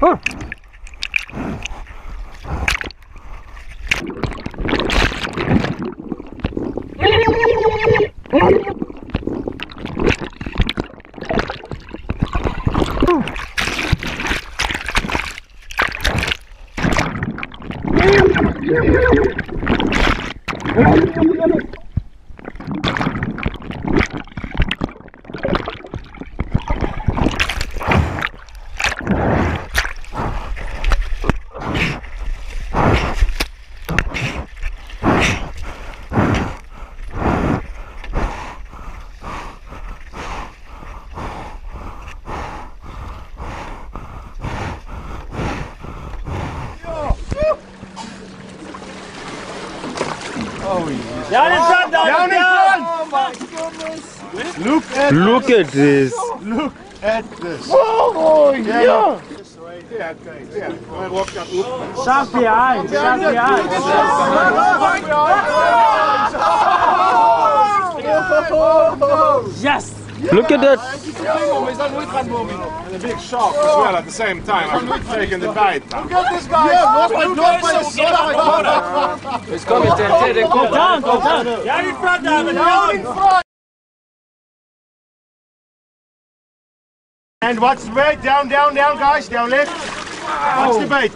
Oh. Down in front, down in front! Oh my goodness! Look at this! Look at this! Oh yeah! Shark behind! Shark behind! Yes! Look at that! And a big shark as well at the same time. I'm taking the bite. Look at this guy! It's coming, Go down! Go down! Down in front, Down in front! And what's the bait? Down, down, down, guys. Down left. What's the bait?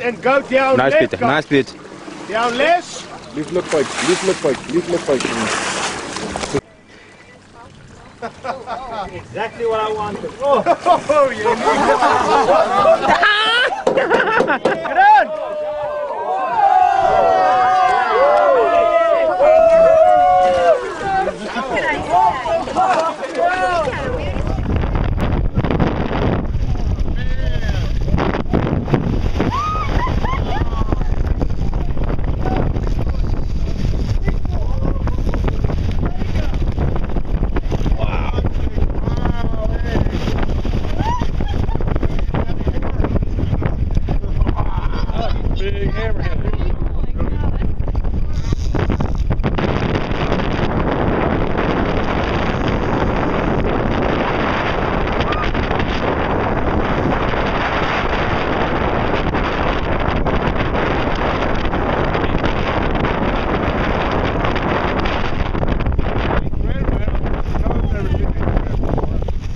And go down Nice left. bit, nice bit. Down left. Lief luchtpijp, lief luchtpijp, lief luchtpijp. Exactly what I wanted. Oh, Get on! Big hammerhead.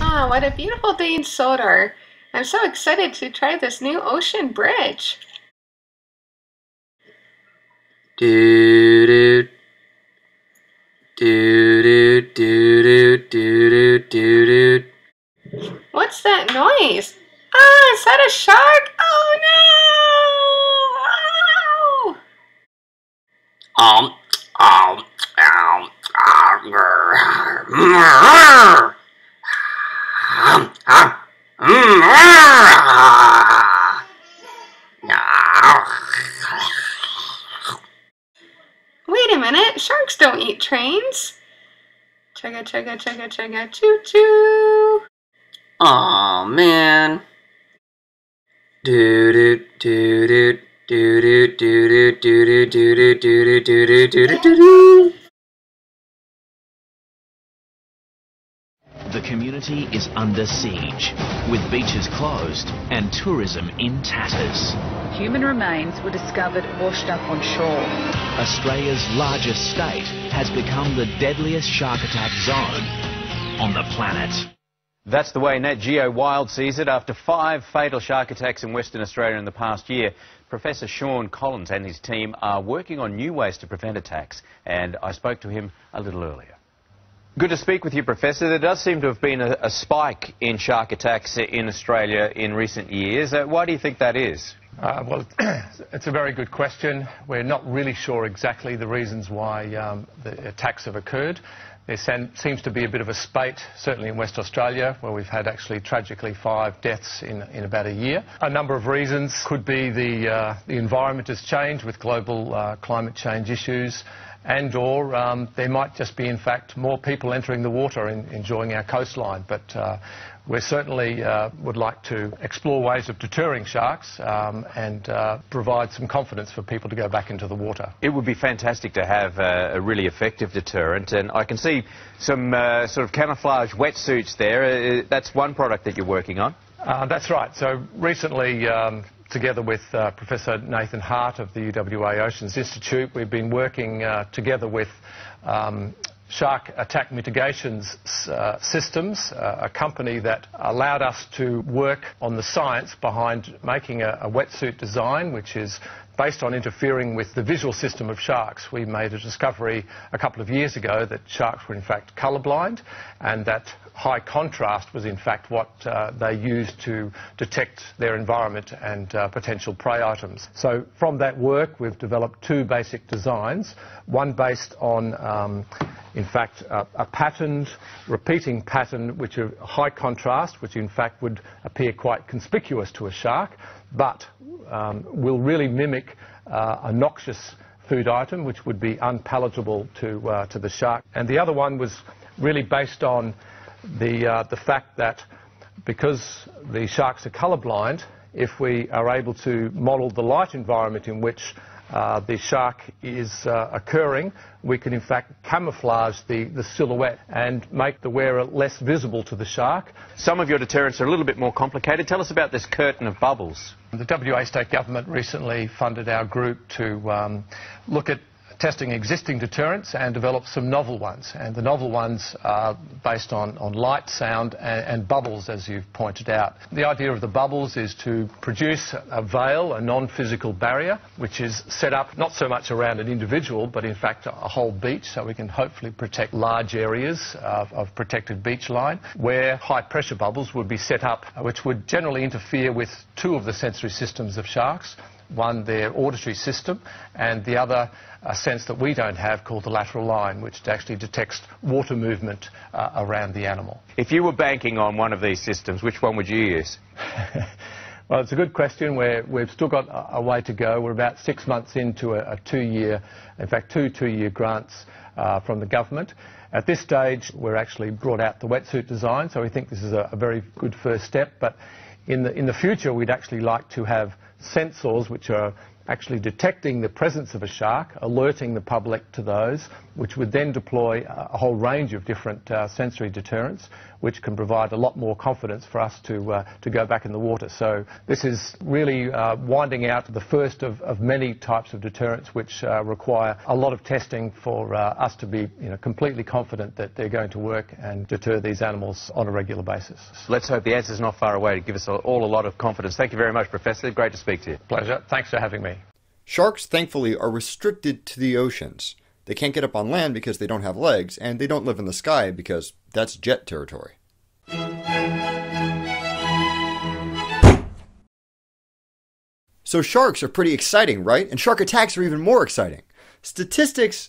Ah, what a beautiful day in Sodor. I'm so excited to try this new ocean bridge. Do do do do do do do do. What's that noise? Ah, is that a shark? Oh no! Um, um, Wait a minute, sharks don't eat trains. Chugga chugga chugga chugga choo choo. oh man. Do do do do do do do do do do do do do do do. The community is under siege, with beaches closed and tourism in tatters. Human remains were discovered washed up on shore. Australia's largest state has become the deadliest shark attack zone on the planet. That's the way Nat Geo Wild sees it. After 5 fatal shark attacks in Western Australia in the past year, Professor Sean Collins and his team are working on new ways to prevent attacks, and I spoke to him a little earlier. Good to speak with you, Professor. There does seem to have been a spike in shark attacks in Australia in recent years. Why do you think that is? Well, it's a very good question. We're not really sure exactly the reasons why the attacks have occurred. There seems to be a bit of a spate, certainly in West Australia, where we've had actually tragically 5 deaths in about a year. A number of reasons could be the environment has changed with global climate change issues, and or there might just be in fact more people entering the water and enjoying our coastline. But we certainly would like to explore ways of deterring sharks and provide some confidence for people to go back into the water. It would be fantastic to have a really effective deterrent, and I can see some sort of camouflage wetsuits there. That's one product that you're working on. That's right. So recently, together with Professor Nathan Hart of the UWA Oceans Institute, we've been working together with Shark Attack Mitigations Systems, a company that allowed us to work on the science behind making a wetsuit design which is based on interfering with the visual system of sharks. We made a discovery a couple of years ago that sharks were in fact colourblind, and that high contrast was in fact what they used to detect their environment and potential prey items. So from that work we've developed two basic designs, one based on in fact a patterned repeating pattern which is high contrast, which in fact would appear quite conspicuous to a shark, but will really mimic a noxious food item which would be unpalatable to the shark. And the other one was really based on the fact that because the sharks are colourblind, if we are able to model the light environment in which the shark is occurring, we can in fact camouflage the silhouette and make the wearer less visible to the shark. Some of your deterrents are a little bit more complicated. Tell us about this curtain of bubbles. The WA state government recently funded our group to look at testing existing deterrents and develop some novel ones. And the novel ones are based on light, sound and bubbles, as you've pointed out. The idea of the bubbles is to produce a veil, a non-physical barrier, which is set up not so much around an individual, but in fact a whole beach, so we can hopefully protect large areas of protected beach line, where high pressure bubbles would be set up, which would generally interfere with two of the sensory systems of sharks. One, their auditory system, and the other, a sense that we don't have called the lateral line, which actually detects water movement around the animal. If you were banking on one of these systems, which one would you use? Well, it's a good question. We've still got a way to go. We're about 6 months into a two-year, in fact, two-year grants from the government. At this stage, we're actually brought out the wetsuit design, so we think this is a very good first step. But in the future, we'd actually like to have sensors which are actually detecting the presence of a shark, alerting the public to those, which would then deploy a whole range of different sensory deterrents, which can provide a lot more confidence for us to go back in the water. So this is really winding out the first of many types of deterrents which require a lot of testing for us to be completely confident that they're going to work and deter these animals on a regular basis. Let's hope the answer's not far away to give us all a lot of confidence. Thank you very much, Professor. Great to speak to you. Pleasure. Thanks for having me. Sharks, thankfully, are restricted to the oceans. They can't get up on land because they don't have legs, and they don't live in the sky because that's jet territory. So sharks are pretty exciting, right? And shark attacks are even more exciting. Statistics,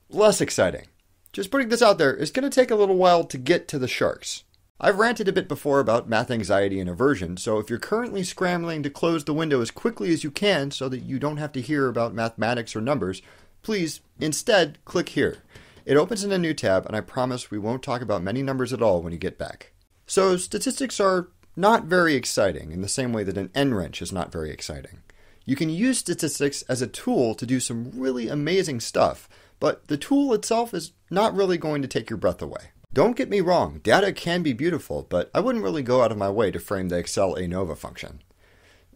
less exciting. Just putting this out there, it's going to take a little while to get to the sharks. I've ranted a bit before about math anxiety and aversion, so if you're currently scrambling to close the window as quickly as you can so that you don't have to hear about mathematics or numbers, please, instead, click here. It opens in a new tab, and I promise we won't talk about many numbers at all when you get back. So, statistics are not very exciting in the same way that an end wrench is not very exciting. You can use statistics as a tool to do some really amazing stuff, but the tool itself is not really going to take your breath away. Don't get me wrong, data can be beautiful, but I wouldn't really go out of my way to frame the Excel ANOVA function.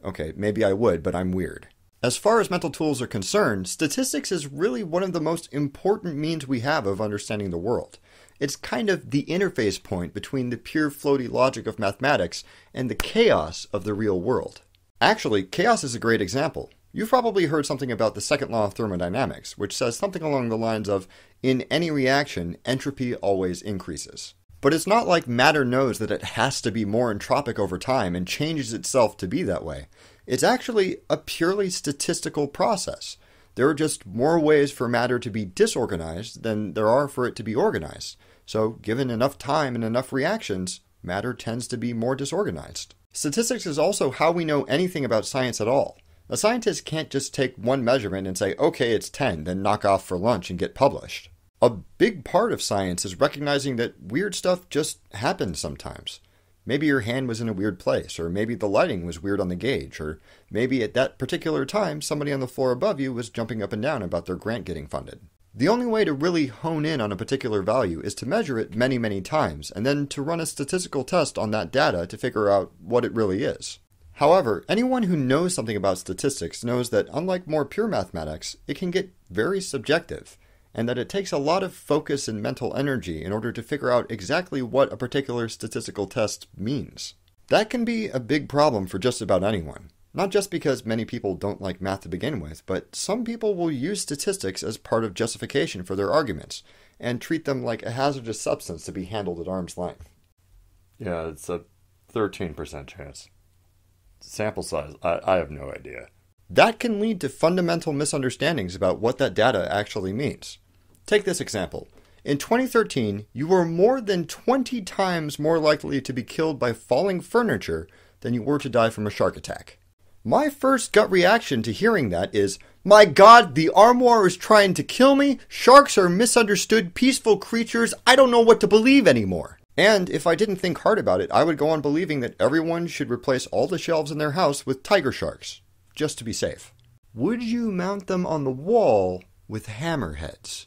Okay, maybe I would, but I'm weird. As far as mental tools are concerned, statistics is really one of the most important means we have of understanding the world. It's kind of the interface point between the pure floaty logic of mathematics and the chaos of the real world. Actually, chaos is a great example. You've probably heard something about the second law of thermodynamics, which says something along the lines of, in any reaction, entropy always increases. But it's not like matter knows that it has to be more entropic over time and changes itself to be that way. It's actually a purely statistical process. There are just more ways for matter to be disorganized than there are for it to be organized. So, given enough time and enough reactions, matter tends to be more disorganized. Statistics is also how we know anything about science at all. A scientist can't just take one measurement and say, okay, it's 10, then knock off for lunch and get published. A big part of science is recognizing that weird stuff just happens sometimes. Maybe your hand was in a weird place, or maybe the lighting was weird on the gauge, or maybe at that particular time somebody on the floor above you was jumping up and down about their grant getting funded. The only way to really hone in on a particular value is to measure it many, many times, and then to run a statistical test on that data to figure out what it really is. However, anyone who knows something about statistics knows that unlike more pure mathematics, it can get very subjective, and that it takes a lot of focus and mental energy in order to figure out exactly what a particular statistical test means. That can be a big problem for just about anyone. Not just because many people don't like math to begin with, but some people will use statistics as part of justification for their arguments, and treat them like a hazardous substance to be handled at arm's length. Yeah, it's a 13% chance. Sample size, I have no idea. That can lead to fundamental misunderstandings about what that data actually means. Take this example. In 2013, you were more than 20 times more likely to be killed by falling furniture than you were to die from a shark attack. My first gut reaction to hearing that is, my God, the armoire is trying to kill me. Sharks are misunderstood, peaceful creatures. I don't know what to believe anymore. And if I didn't think hard about it, I would go on believing that everyone should replace all the shelves in their house with tiger sharks, just to be safe. Would you mount them on the wall with hammerheads?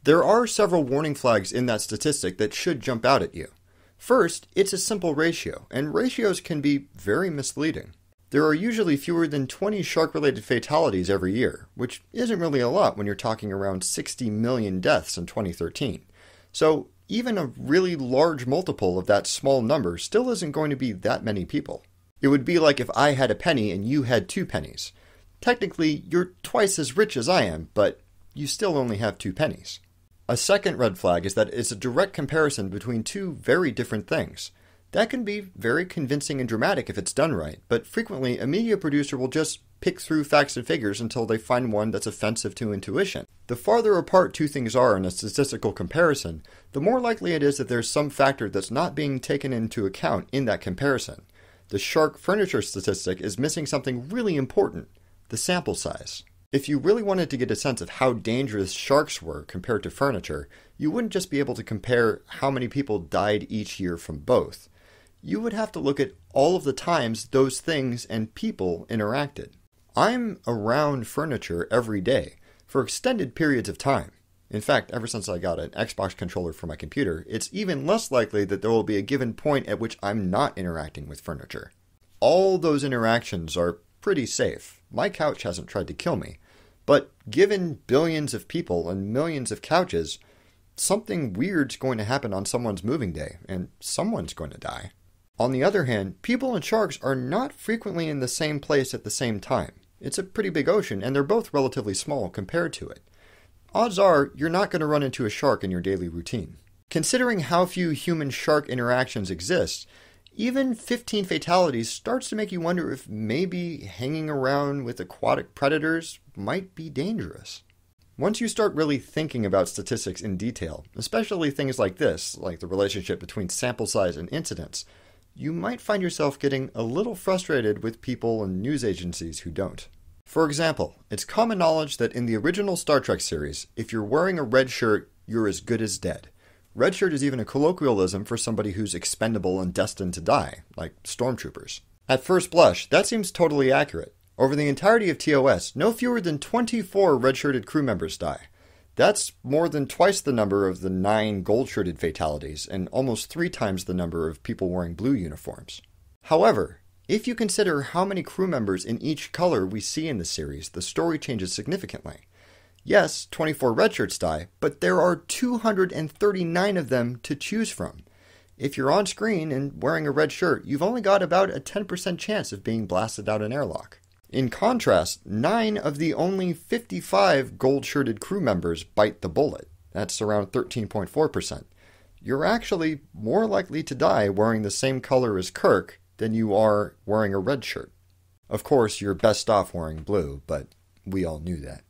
There are several warning flags in that statistic that should jump out at you. First, it's a simple ratio, and ratios can be very misleading. There are usually fewer than 20 shark-related fatalities every year, which isn't really a lot when you're talking around 60 million deaths in 2013. So even a really large multiple of that small number still isn't going to be that many people. It would be like if I had a penny and you had 2 pennies. Technically, you're twice as rich as I am, but you still only have 2 pennies. A second red flag is that it's a direct comparison between 2 very different things. That can be very convincing and dramatic if it's done right, but frequently a media producer will just pick through facts and figures until they find one that's offensive to intuition. The farther apart 2 things are in a statistical comparison, the more likely it is that there's some factor that's not being taken into account in that comparison. The shark furniture statistic is missing something really important, the sample size. If you really wanted to get a sense of how dangerous sharks were compared to furniture, you wouldn't just be able to compare how many people died each year from both. You would have to look at all of the times those things and people interacted. I'm around furniture every day for extended periods of time. In fact, ever since I got an Xbox controller for my computer, it's even less likely that there will be a given point at which I'm not interacting with furniture. All those interactions are pretty safe. My couch hasn't tried to kill me. But given billions of people and millions of couches, something weird's going to happen on someone's moving day, and someone's going to die. On the other hand, people and sharks are not frequently in the same place at the same time. It's a pretty big ocean, and they're both relatively small compared to it. Odds are you're not going to run into a shark in your daily routine. Considering how few human-shark interactions exist, even 15 fatalities starts to make you wonder if maybe hanging around with aquatic predators might be dangerous. Once you start really thinking about statistics in detail, especially things like this, like the relationship between sample size and incidence, you might find yourself getting a little frustrated with people and news agencies who don't. For example, it's common knowledge that in the original Star Trek series, if you're wearing a red shirt, you're as good as dead. Red shirt is even a colloquialism for somebody who's expendable and destined to die, like stormtroopers. At first blush, that seems totally accurate. Over the entirety of TOS, no fewer than 24 red-shirted crew members die. That's more than twice the number of the 9 gold-shirted fatalities, and almost 3 times the number of people wearing blue uniforms. However, if you consider how many crew members in each color we see in the series, the story changes significantly. Yes, 24 red shirts die, but there are 239 of them to choose from. If you're on screen and wearing a red shirt, you've only got about a 10% chance of being blasted out an airlock. In contrast, 9 of the only 55 gold-shirted crew members bite the bullet. That's around 13.4%. You're actually more likely to die wearing the same color as Kirk than you are wearing a red shirt. Of course, you're best off wearing blue, but we all knew that.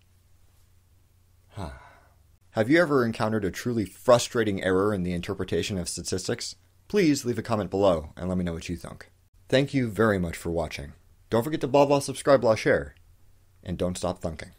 Have you ever encountered a truly frustrating error in the interpretation of statistics? Please leave a comment below and let me know what you think. Thank you very much for watching. Don't Don't forget to blah, blah, subscribe, blah, share. And don't stop thunking.